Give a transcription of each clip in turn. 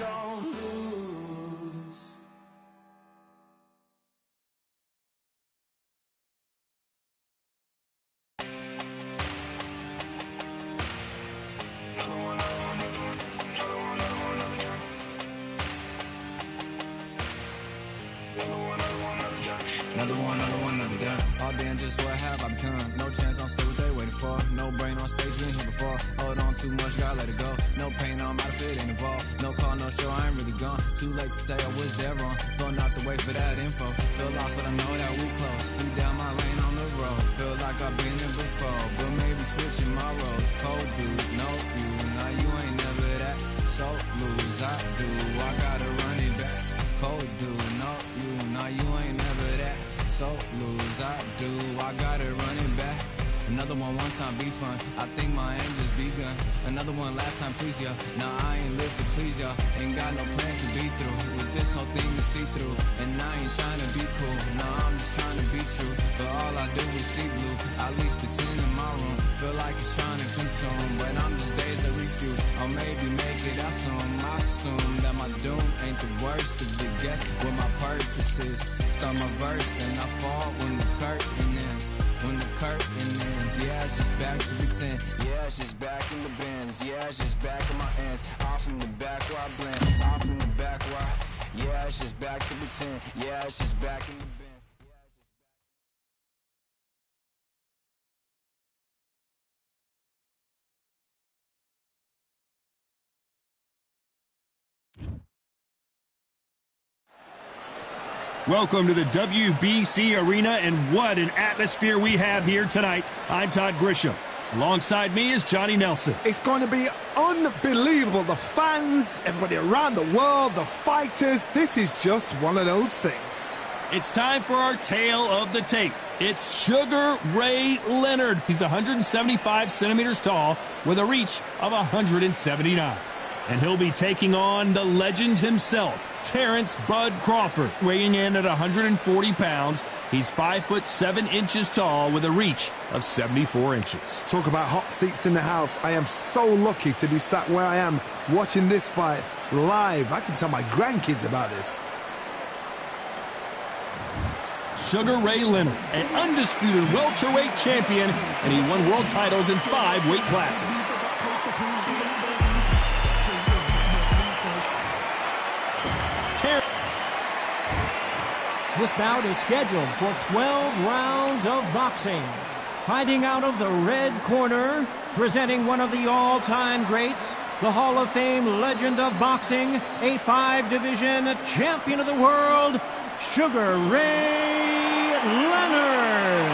don't lose. Another done. All damn, just what have I become? No chance on stage, what they waiting for. No brain on stage, been here before. Hold on too much, gotta let it go. No pain, I'm out of it, ain't involved. No call, no show, I ain't really gone. Too late to say I was dead wrong. Phone out to wait for that info. Feel lost, but I know that we close. Speed down my lane on the road. Feel like I've been there before, but maybe switching my roles. Cold dude, no you, now you ain't never that. So lose, I do, I gotta run it back. Cold dude, no you, now you ain't never that. So lose, I do, I gotta run it back. Another one time be fun, I think my aim just begun. Another one last time please ya. Now I ain't live to please ya. Ain't got no plans to be through with this whole thing to see through. And I ain't trying to be cool, nah, I'm just trying to be true. But all I do is see blue, at least the 10 in my room. Feel like it's trying to consume, but I'm just days that refuse. Or maybe make it out soon. I assume that my doom ain't the worst of the guess what my purpose is. Start my verse, then I fall when the curtain ends. When the curtain ends, yeah, it's just back to pretend. Yeah, it's just back in the bins. Yeah, it's just back in my ends. Off from the back where I blend. Off from the back where I, yeah, it's just back to pretend. Yeah, it's just back in the bins. Welcome to the WBC Arena, and what an atmosphere we have here tonight. I'm Todd Grisham. Alongside me is Johnny Nelson. It's going to be unbelievable. The fans, everybody around the world, the fighters. This is just one of those things. It's time for our tale of the tape. It's Sugar Ray Leonard. He's 175 centimeters tall with a reach of 179. And he'll be taking on the legend himself, Terrence Bud Crawford, weighing in at 140 pounds. He's 5'7" tall with a reach of 74 inches. Talk about hot seats in the house. I am so lucky to be sat where I am watching this fight live. I can tell my grandkids about this. Sugar Ray Leonard, an undisputed welterweight champion, and he won world titles in 5 weight classes. This bout is scheduled for 12 rounds of boxing. Fighting out of the red corner, presenting one of the all-time greats, the Hall of Fame legend of boxing, a 5-division champion of the world, Sugar Ray Leonard.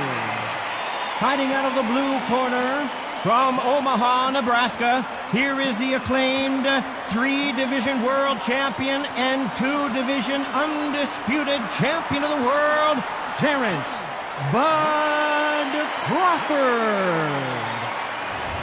Fighting out of the blue corner, from Omaha, Nebraska, here is the acclaimed 3-division world champion and 2-division undisputed champion of the world, Terrence Bud Crawford.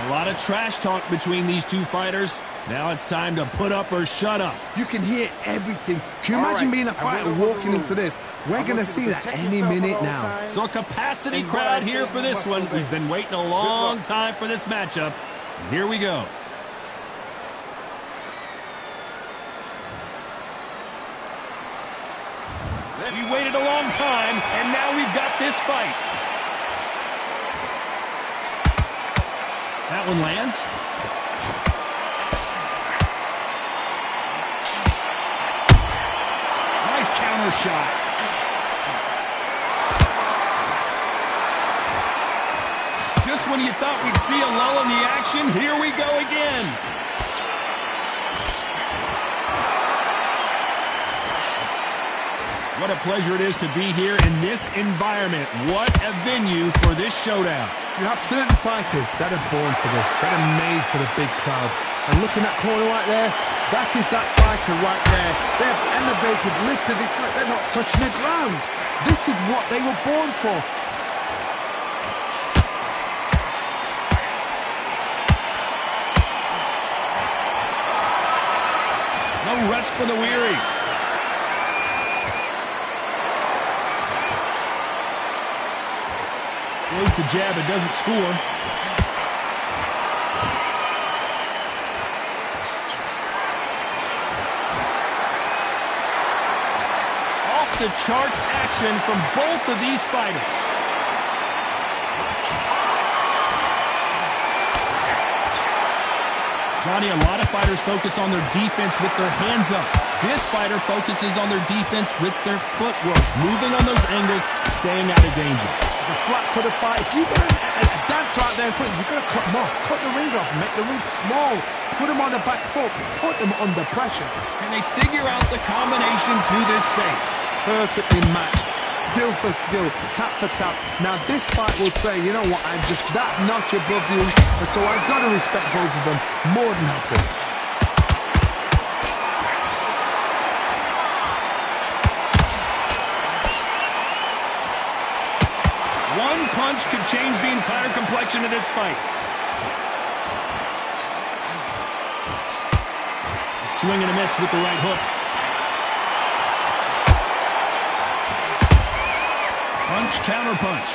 A lot of trash talk between these two fighters. Now it's time to put up or shut up. You can hear everything. Can you imagine being a fighter walking into this? We're going to see that any minute now. So a capacity crowd here for this one. We've been waiting a long time for this matchup. And here we go. We waited a long time, and now we've got this fight. That one lands. Nice counter shot. Just when you thought we'd see a lull in the action, here we go again. What a pleasure it is to be here in this environment. What a venue for this showdown. You have certain fighters that are born for this, that are made for the big crowd. And look in that corner right there, that is that fighter right there. They have elevated, lifted, it's like they're not touching the ground. This is what they were born for. No rest for the weary. Throws the jab, it doesn't score. off-the-charts action from both of these fighters. Johnny, a lot of fighters focus on their defense with their hands up. This fighter focuses on their defense with their footwork, moving on those angles, staying out of danger. The flat for the fight. If you've got a dance right there in front, you've got to cut them off. Cut the ring off, make the ring small. Put them on the back foot, put them under pressure. Can they figure out the combination to this safe? Perfectly matched. Skill for skill, tap for tap. Now this fight will say, you know what, I'm just that notch above you, and so I've got to respect both of them more than happy. One punch could change the entire complexion of this fight. Swing and a miss with the right hook. Punch, counter punch.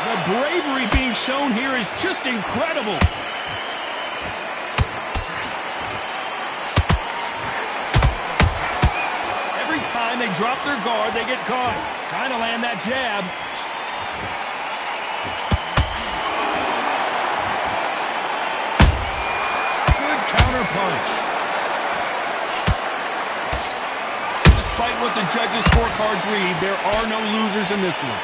The bravery being shown here is just incredible. Every time they drop their guard, they get caught. Trying to land that jab. Good counter punch. Despite what the judges' scorecards read, there are no losers in this one.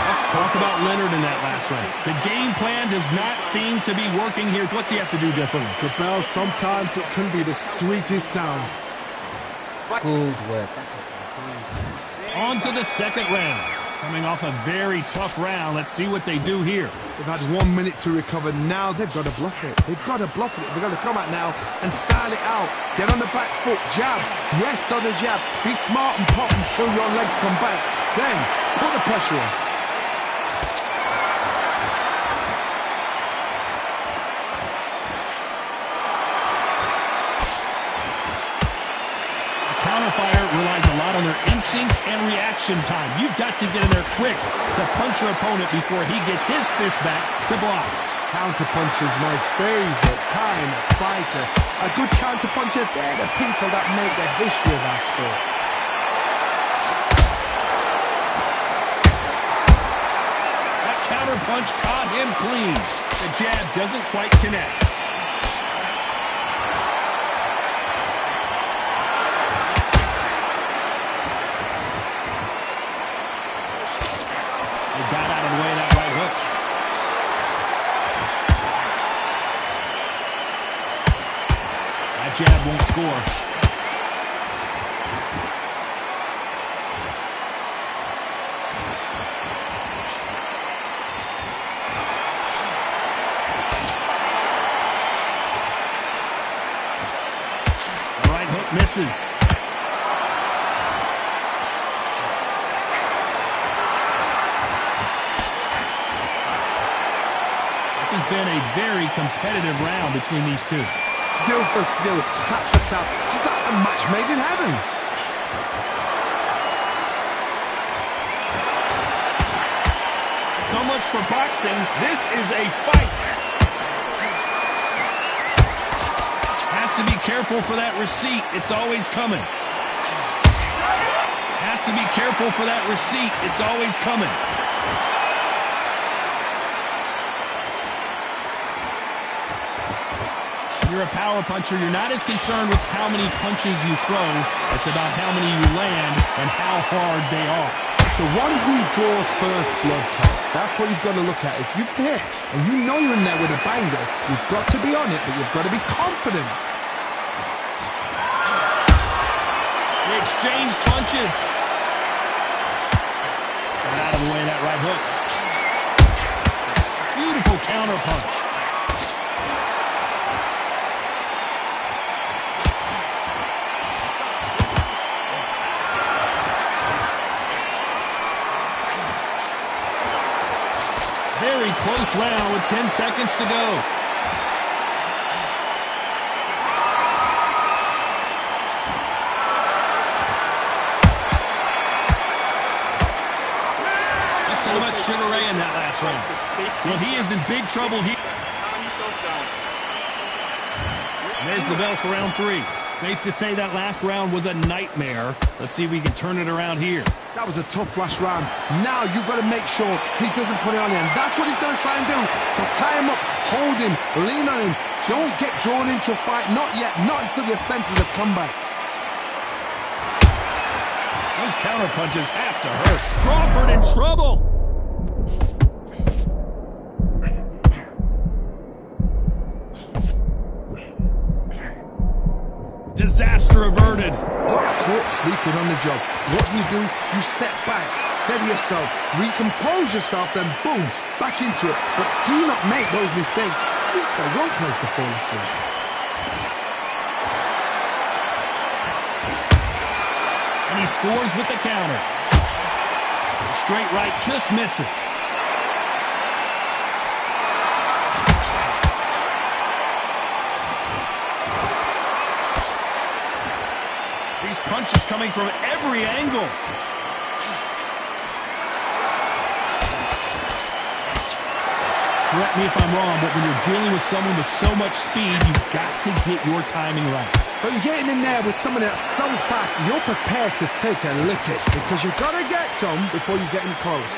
Let's talk about Leonard in that last round. The game plan does not seem to be working here. What's he have to do differently? Gabelle, sometimes it can be the sweetest sound. Good work. On to the second round. Coming off a very tough round. Let's see what they do here. They've had 1 minute to recover. Now they've got to bluff it. They've got to bluff it. They've got to come out now and style it out. Get on the back foot, jab, rest on the jab. Be smart and pop until your legs come back. Then put the pressure on. Counterfire relies a lot on their instincts and reaction time. You've got to get in there quick to punch your opponent before he gets his fist back to block. Counterpunch is my favorite kind of fighter. A good counterpuncher, they're the people that make the history of our sport. That counterpunch caught him clean. The jab doesn't quite connect. Got out of the way of that right hook. That jab won't score. The right hook misses. This has been a very competitive round between these two. Skill for skill, tap for tap, just like a match made in heaven. So much for boxing. This is a fight. Has to be careful for that receipt. It's always coming. Has to be careful for that receipt. It's always coming. You're a power puncher. You're not as concerned with how many punches you throw. It's about how many you land and how hard they are. So one who draws first blood count. That's what you've got to look at. If you've hit and you know you're in there with a banger, you've got to be on it, but you've got to be confident. They exchange punches. Get out of the way of that right hook. Beautiful counter punch. Very close round with 10 seconds to go. about Sugar Ray in that last round? Well, he is in big trouble here. There's the bell for round 3. Safe to say that last round was a nightmare. Let's see if we can turn it around here. That was a tough last round. Now you've got to make sure he doesn't put it on you, and that's what he's going to try and do. So tie him up, hold him, lean on him. Don't get drawn into a fight. Not yet. Not until your senses have come back. Those counter punches have to hurt. Crawford in trouble. Disaster averted. Got caught sleeping on the job. What do? You step back, steady yourself, recompose yourself, then boom, back into it. But do not make those mistakes. This is the wrong place to fall asleep. And he scores with the counter. Straight right just misses. These punches coming from every angle. Correct me if I'm wrong, but when you're dealing with someone with so much speed, you've got to get your timing right. So you're getting in there with someone that's so fast, you're prepared to take a licking because you've got to get some before you get in close.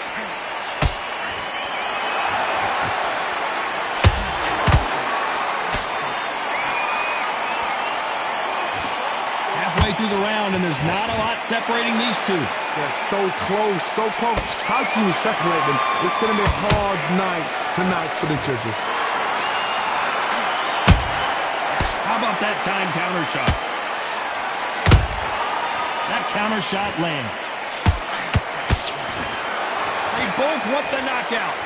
Halfway through the round, and there's not a lot separating these two. They're so close, so close. How can you separate them? It's going to be a hard night tonight for the judges. How about that time counter shot? That counter shot lands. They both want the knockout.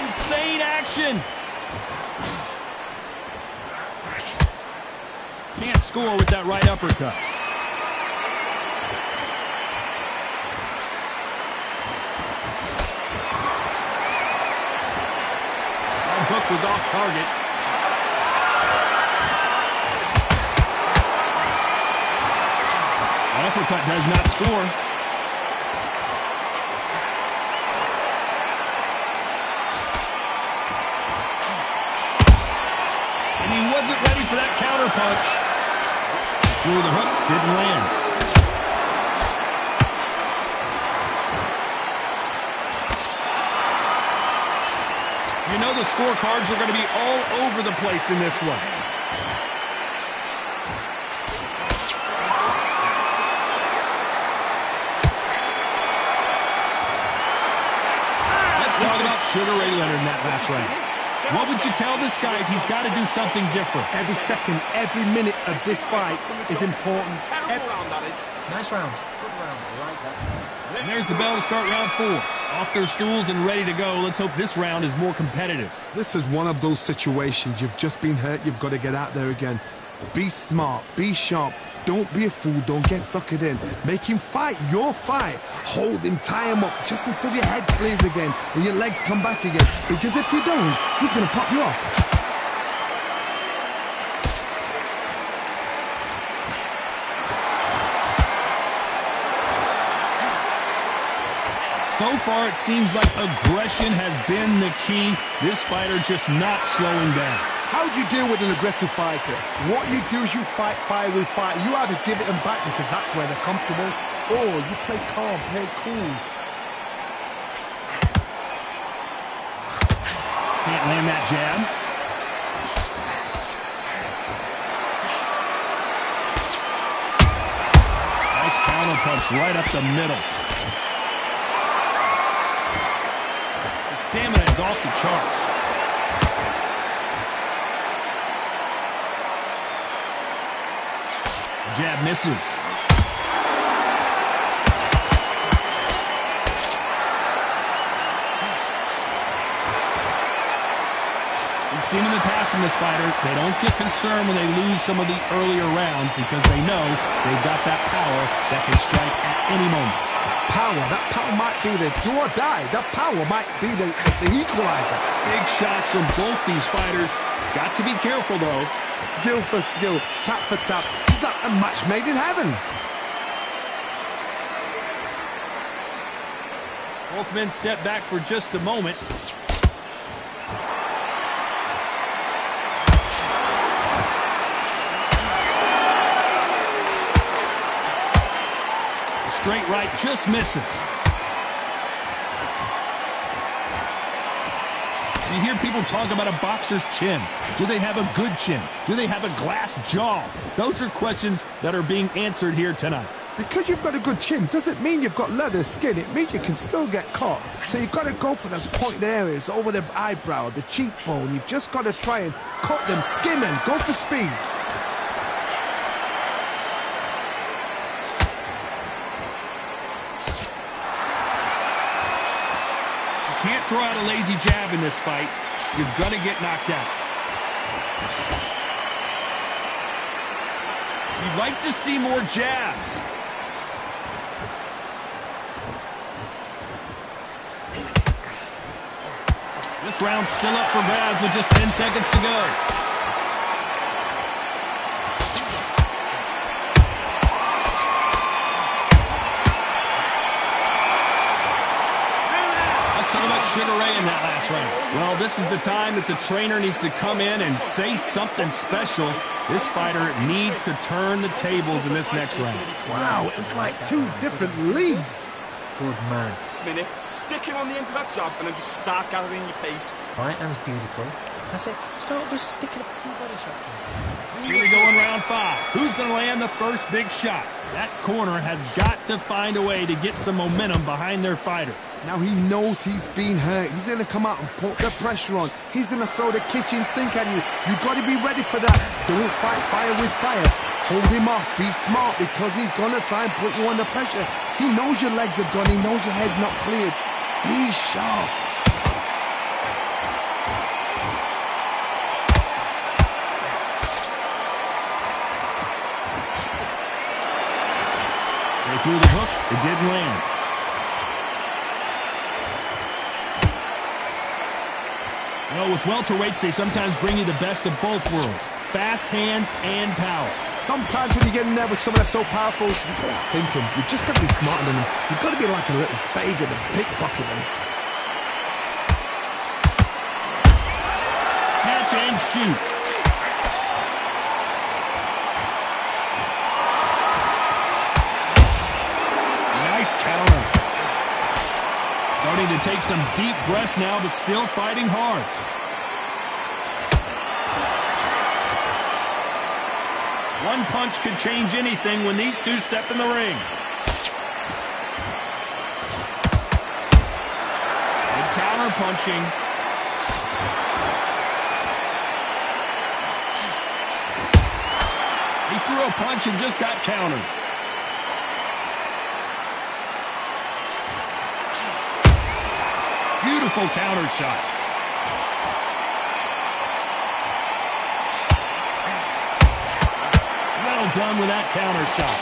Insane action. Can't score with that right uppercut. That hook was off target. That uppercut does not score. And he wasn't ready for that counter punch. Through the hook, didn't land. You know the scorecards are going to be all over the place in this one. Let's talk about Sugar Ray Leonard in that last round. What would you tell this guy if he's got to do something different? Every second, every minute of this fight is important. Nice round. Good round. I like that. And there's the bell to start round 4. Off their stools and ready to go. Let's hope this round is more competitive. This is one of those situations. You've just been hurt. You've got to get out there again. Be smart. Be sharp. Don't be a fool. Don't get suckered in. Make him fight your fight. Hold him, tie him up just until your head clears again and your legs come back again. Because if you don't, he's going to pop you off. So far, it seems like aggression has been the key. This fighter just not slowing down. How do you deal with an aggressive fighter? What you do is you fight fire with fire. You either give it them back because that's where they're comfortable, or you play calm, play cool. Can't land that jab. Nice counter punch right up the middle. The stamina is off the charts. Jab misses. We've seen in the past from this fighter, they don't get concerned when they lose some of the earlier rounds because they know they've got that power that can strike at any moment. That power might be the do or die. That power might be the equalizer. Big shots from both these fighters. Got to be careful, though. skill for skill, tap for tap. It's like a match made in heaven. Both men step back for just a moment. Straight right just misses. You hear people talk about a boxer's chin. Do they have a good chin? Do they have a glass jaw? Those are questions that are being answered here tonight. Because you've got a good chin doesn't mean you've got leather skin. It means you can still get caught. So you've got to go for those pointed areas over the eyebrow, the cheekbone. You've just got to try and cut them, skim them, go for speed. You can't throw out a lazy jab in this fight. You're going to get knocked out. You'd like to see more jabs. This round's still up for grabs with just 10 seconds to go. Let's talk about Sugar Ray in that last round. Well, this is the time that the trainer needs to come in and say something special. This fighter needs to turn the tables in this next round. Wow, it's like two different leagues. Good man. Minute, stick it on the end of that jab and then just start gathering your pace. Right hand's beautiful. That's it. Start just sticking a few body shots in. Here we go in round 5. Who's going to land the first big shot? That corner has got to find a way to get some momentum behind their fighter. Now he knows he's been hurt. He's going to come out and put the pressure on. He's going to throw the kitchen sink at you. You've got to be ready for that. Don't fight fire with fire. Hold him off. Be smart because he's going to try and put you under pressure. He knows your legs are gone. He knows your head's not cleared. Be sharp. They threw the hook. It didn't land. You know, with welterweights, they sometimes bring you the best of both worlds. Fast hands and power. Sometimes when you get in there with someone that's so powerful, you've got to think him. You've just got to be smarter than him. You've got to be like a little Fagan and pickpocket him. Catch and shoot. Nice counter. Starting to take some deep breaths now, but still fighting hard. One punch could change anything when these two step in the ring. Good counter punching. He threw a punch and just got countered. Beautiful counter shot. Well done with that counter shot.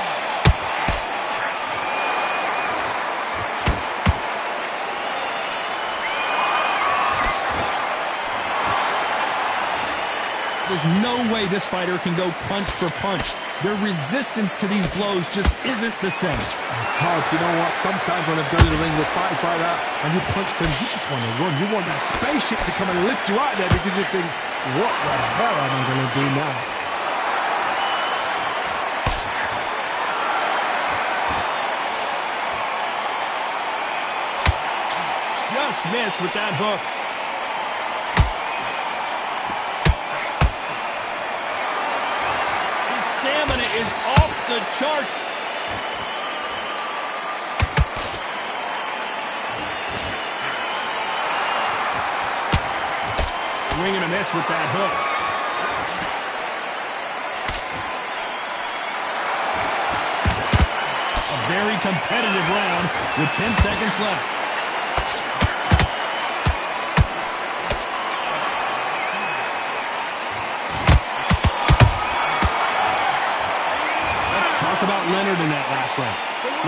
There's no way this fighter can go punch for punch. Their resistance to these blows just isn't the same. Todd, you know what? Sometimes when I've done in the ring with fighters like that, and you punch them, you just want to run. You want that spaceship to come and lift you out there because you think, what the hell am I going to do now? Just missed with that hook. His stamina is off the charts. Swing and a miss with that hook. A very competitive round with 10 seconds left. About Leonard in that last round.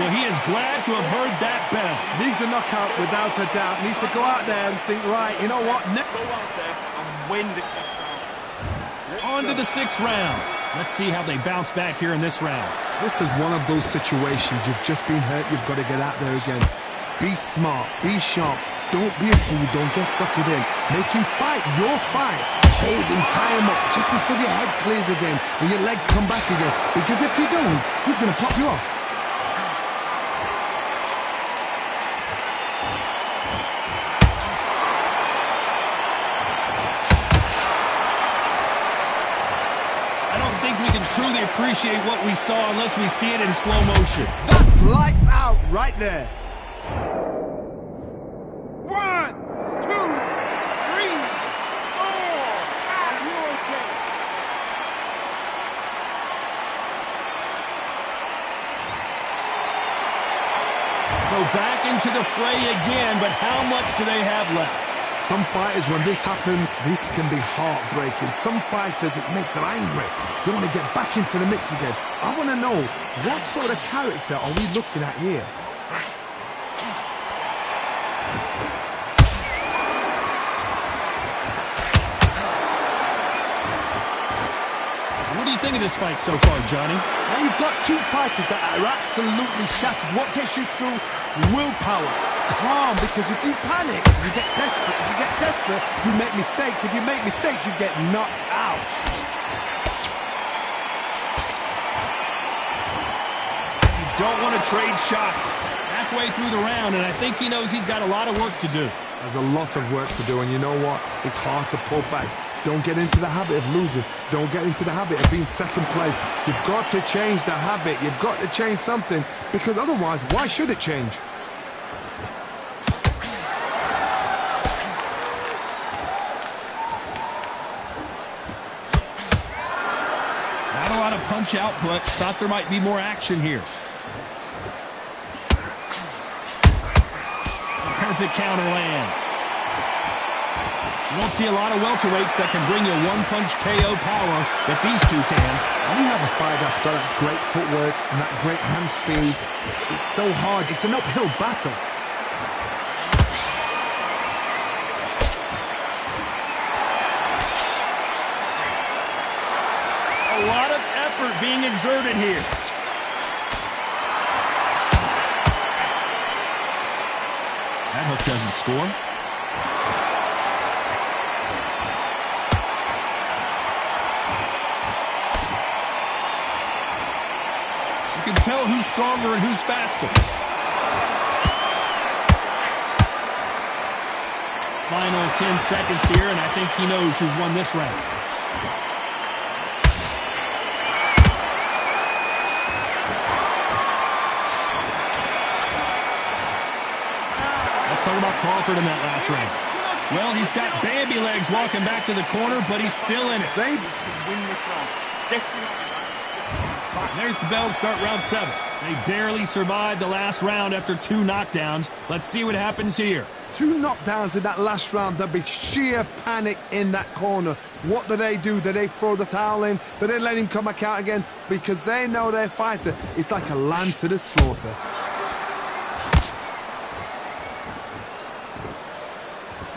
Well, he is glad to have heard that bell. Needs a knockout without a doubt. Needs to go out there and think, right, you know what? Go out there and win this next round. On to the 6th round. Let's see how they bounce back here in this round. This is one of those situations. You've just been hurt. You've got to get out there again. Be smart. Be sharp. Don't be a fool. Don't get suckered in. Make him fight your fight. Hold him, tie him up just until your head clears again and your legs come back again. Because if you don't, he's going to pop you off. Truly appreciate what we saw unless we see it in slow motion. That's lights out right there. 1, 2, 3, 4. Are you okay? So back into the fray again, but how much do they have left? Some fighters, when this happens, this can be heartbreaking. Some fighters, it makes them angry. They want to get back into the mix again. I want to know, what sort of character are we looking at here? What do you think of this fight so far, Johnny? Now you've got two fighters that are absolutely shattered. What gets you through? Willpower. Calm, because if you panic, you get desperate. If you get desperate, you make mistakes. If you make mistakes, you get knocked out. You don't want to trade shots. Halfway through the round, and I think he knows he's got a lot of work to do. There's a lot of work to do, and you know what? It's hard to pull back. Don't get into the habit of losing. Don't get into the habit of being second place. You've got to change the habit. You've got to change something, because otherwise, why should it change? Not a lot of punch output. Thought there might be more action here. A perfect counter lands. You don't see a lot of welterweights that can bring you one-punch KO power that these two can. When you have a fight that's got that great footwork and that great hand speed, it's so hard. It's an uphill battle. A lot of effort being exerted here. That hook doesn't score. You can tell who's stronger and who's faster. Final 10 seconds here, and I think he knows who's won this round. Let's talk about Crawford in that last round. Well, he's got Bambi legs walking back to the corner, but he's still in it. Baby, to win this round. Get to the There's the bell to start round 7. They barely survived the last round after 2 knockdowns. Let's see what happens here. 2 knockdowns in that last round. There'll be sheer panic in that corner. What do? Do they throw the towel in? Do they let him come back out again? Because they know their fighter is like a lamb to the slaughter.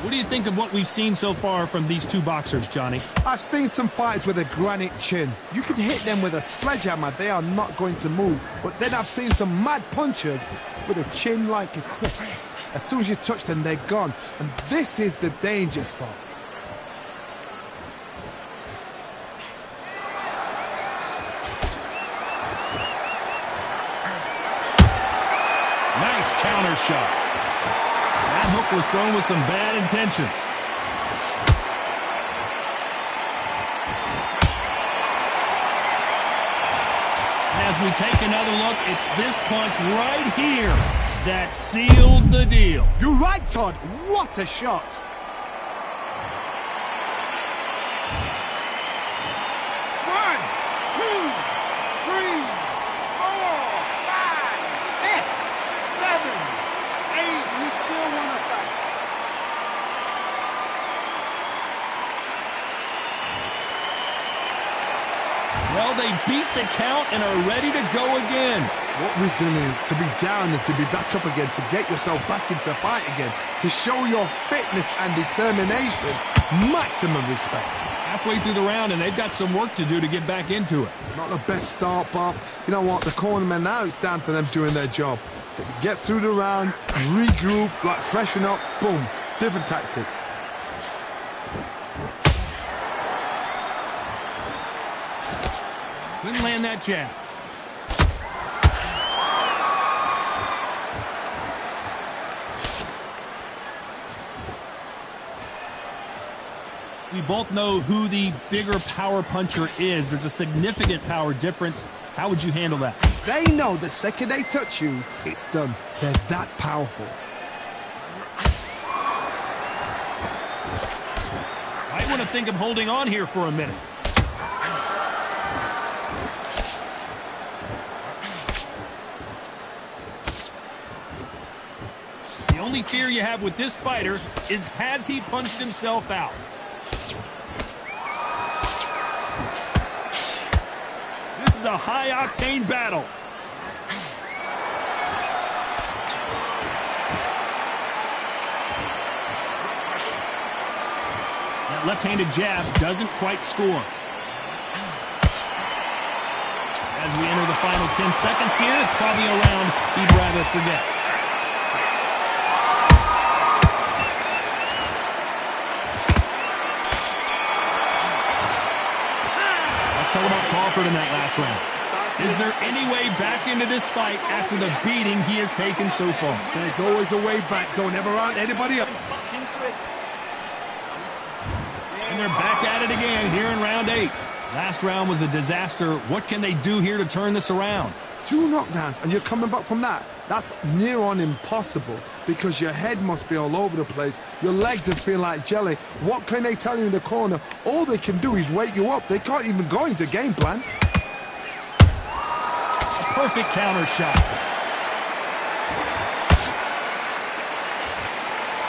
What do you think of what we've seen so far from these two boxers, Johnny? I've seen some fighters with a granite chin. You can hit them with a sledgehammer, they are not going to move. But then I've seen some mad punchers with a chin like a crisp. As soon as you touch them, they're gone. And this is the danger spot. Nice counter shot. That hook was thrown with some bad intentions. As we take another look, it's this punch right here that sealed the deal. You're right, Todd. What a shot. One, two, three, 4, 5, 6, 7, 8. You still want to fight? Well, they beat the count and are ready to go again. What resilience to be down and to be back up again, to get yourself back into fight again, to show your fitness and determination. Maximum respect. Halfway through the round, and they've got some work to do to get back into it. Not the best start, but you know what? The cornermen now, it's down to them doing their job. They get through the round, regroup, like freshen up, boom, different tactics. Couldn't land that jab. We both know who the bigger power puncher is. There's a significant power difference. How would you handle that? They know the second they touch you, it's done. They're that powerful. I want to think of holding on here for a minute. The only fear you have with this fighter is, has he punched himself out? This is a high-octane battle. That left-handed jab doesn't quite score. As we enter the final 10 seconds here, it's probably a round he'd rather forget. Talk about Crawford in that last round. Is there any way back into this fight after the beating he has taken so far? There's always a way back. Don't ever round anybody up. And they're back at it again here in round 8. Last round was a disaster. What can they do here to turn this around? 2 knockdowns and you're coming back from that. That's near on impossible because your head must be all over the place. Your legs will feel like jelly. What can they tell you in the corner? All they can do is wake you up. They can't even go into game plan. A perfect counter shot.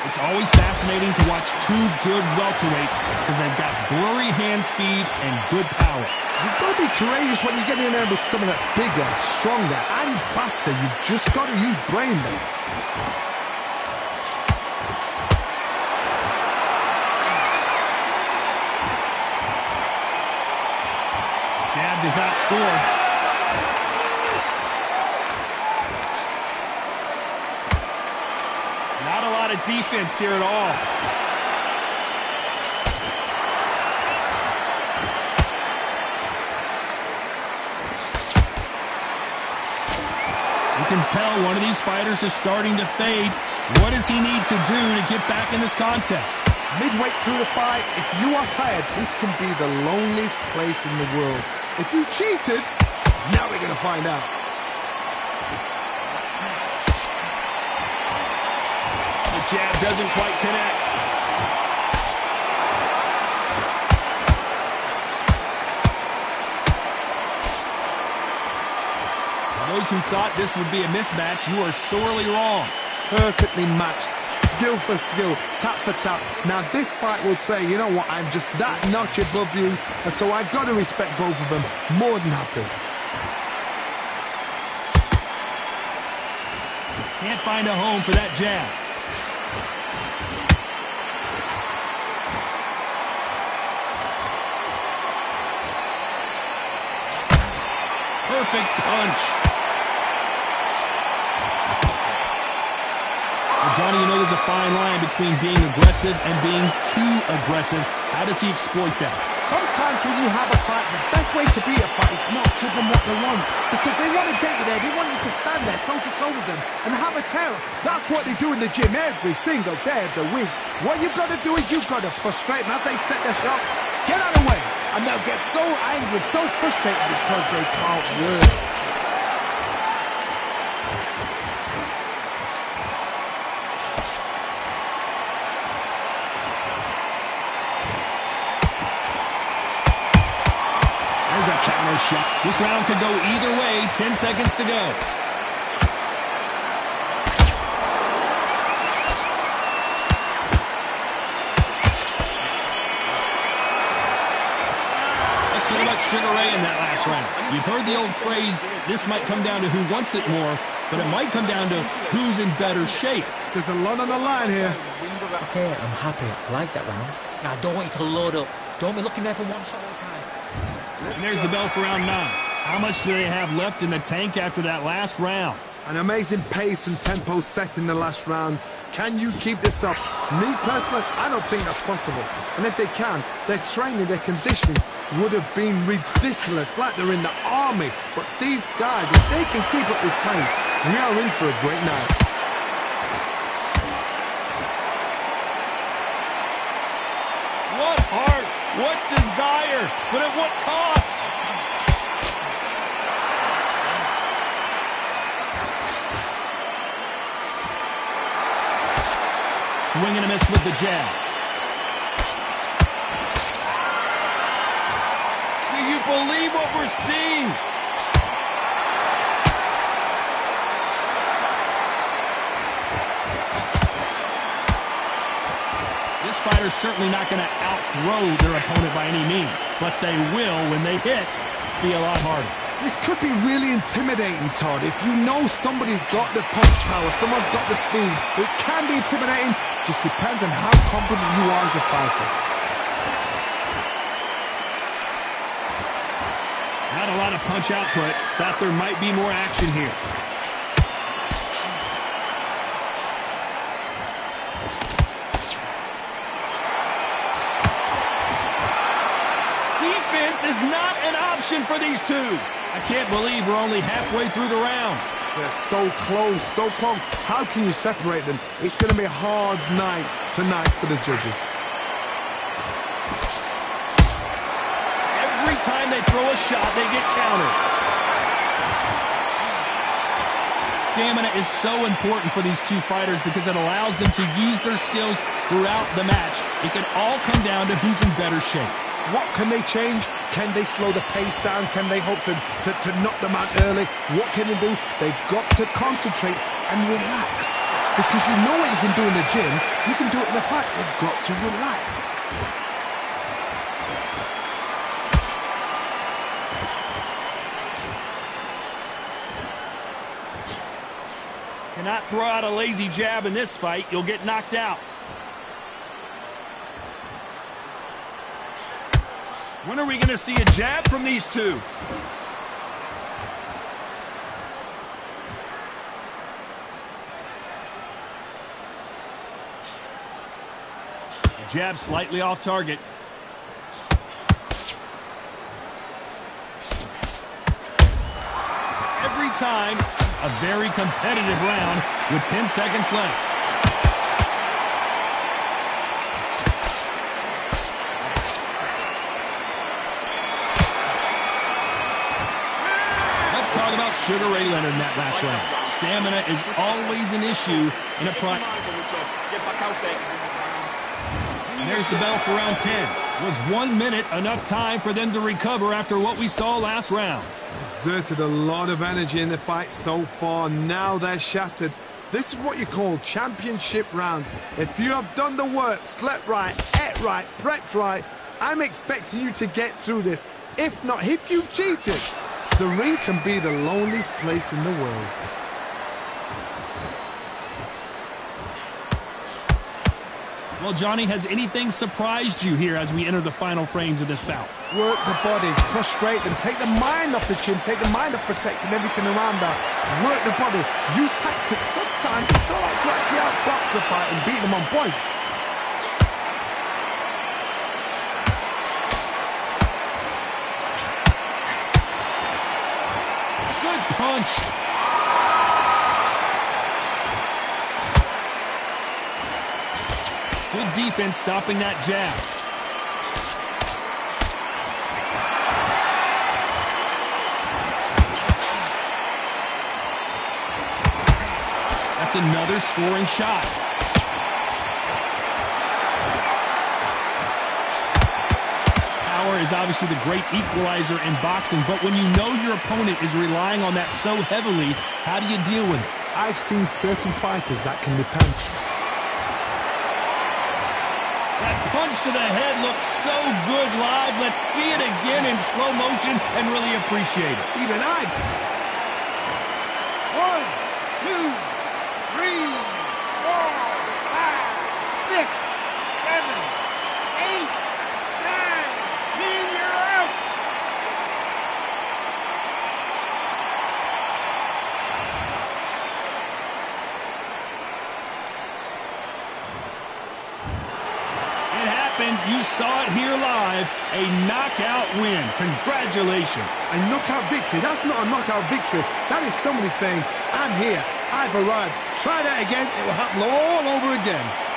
It's always fascinating to watch 2 good welterweights because they've got blurry hand speed and good power. You've got to be courageous when you get in there with someone that's bigger, stronger, and faster. You've just got to use brain there. Jab does not score. Not a lot of defense here at all. You can tell one of these fighters is starting to fade. What does he need to do to get back in this contest? Midway through the fight, if you are tired, this can be the loneliest place in the world. If you cheated, now we're going to find out. The jab doesn't quite connect. Those who thought this would be a mismatch, you are sorely wrong. Perfectly matched, skill for skill, tap for tap. Now this fight will say, you know what, I'm just that notch above you, and so I've got to respect both of them more than happy. Can't find a home for that jab. Perfect punch. Well, Johnny, you know there's a fine line between being aggressive and being too aggressive. How does he exploit that? Sometimes when you have a fight, the best way to beat a fight is not give them what they want. Because they want to get you there. They want you to stand there toe-to-toe with them and have a terror. That's what they do in the gym every single day of the week. What you've got to do is you've got to frustrate them as they set their shots. Get out of the way. And they'll get so angry, so frustrated because they can't win. Shot. This round could go either way. 10 seconds to go. Let's talk about Sugar Ray in that last round. You've heard the old phrase, this might come down to who wants it more, but it might come down to who's in better shape. There's a lot on the line here. Okay, I'm happy. I like that round. Now, I don't want you to load up. Don't be looking there for one shot at a time. And there's the bell for round 9. How much do they have left in the tank after that last round? An amazing pace and tempo set in the last round. Can you keep this up? Me personally, I don't think that's possible. And if they can, their training, their conditioning would have been ridiculous, like they're in the army. But these guys, if they can keep up this pace, we are in for a great night. What heart, what desire, but at what cost? Swing and a miss with the jab. Do you believe what we're seeing? This fighter's certainly not going to outthrow their opponent by any means, but they will, when they hit, be a lot harder. This could be really intimidating, Todd. If you know somebody's got the punch power, someone's got the speed, it can be intimidating. Just depends on how confident you are as a fighter. Not a lot of punch output. Thought there might be more action here. Defense is not an option for these two. I can't believe we're only halfway through the round. They're so close, so close. How can you separate them? It's going to be a hard night tonight for the judges. Every time they throw a shot, they get countered. Stamina is so important for these two fighters because it allows them to use their skills throughout the match. It can all come down to who's in better shape. What can they change? Can they slow the pace down? Can they hope to knock them out early? What can they do? They've got to concentrate and relax. Because you know what you can do in the gym, you can do it in the fight. They've got to relax. Cannot throw out a lazy jab in this fight. You'll get knocked out. When are we going to see a jab from these two? A jab slightly off target. Every time, a very competitive round with 10 seconds left. About Sugar Ray Leonard in that last round. Stamina is always an issue in a prime. And there's the bell for round 10. Was 1 minute enough time for them to recover after what we saw last round? Exerted a lot of energy in the fight so far. Now they're shattered. This is what you call championship rounds. If you have done the work, slept right, ate right, prepped right, I'm expecting you to get through this. If not, if you've cheated, the ring can be the loneliest place in the world. Well, Johnny, has anything surprised you here as we enter the final frames of this bout? Work the body, frustrate them, take the mind off the chin, take the mind off protecting everything around that. Work the body, use tactics. Sometimes it's all right to actually outbox a fight and beat them on points. Punch. Good defense stopping that jab. That's another scoring shot. Is obviously the great equalizer in boxing, but when you know your opponent is relying on that so heavily, how do you deal with it? I've seen certain fighters that can be punched. That punch to the head looks so good live. Let's see it again in slow motion and really appreciate it. Even I. 1, 2, 3, 4, 5, 6, 7, 8, 9, you saw it here live. A knockout win. Congratulations. A knockout victory? That's not a knockout victory. That is somebody saying, I'm here, I've arrived. Try that again, it will happen all over again.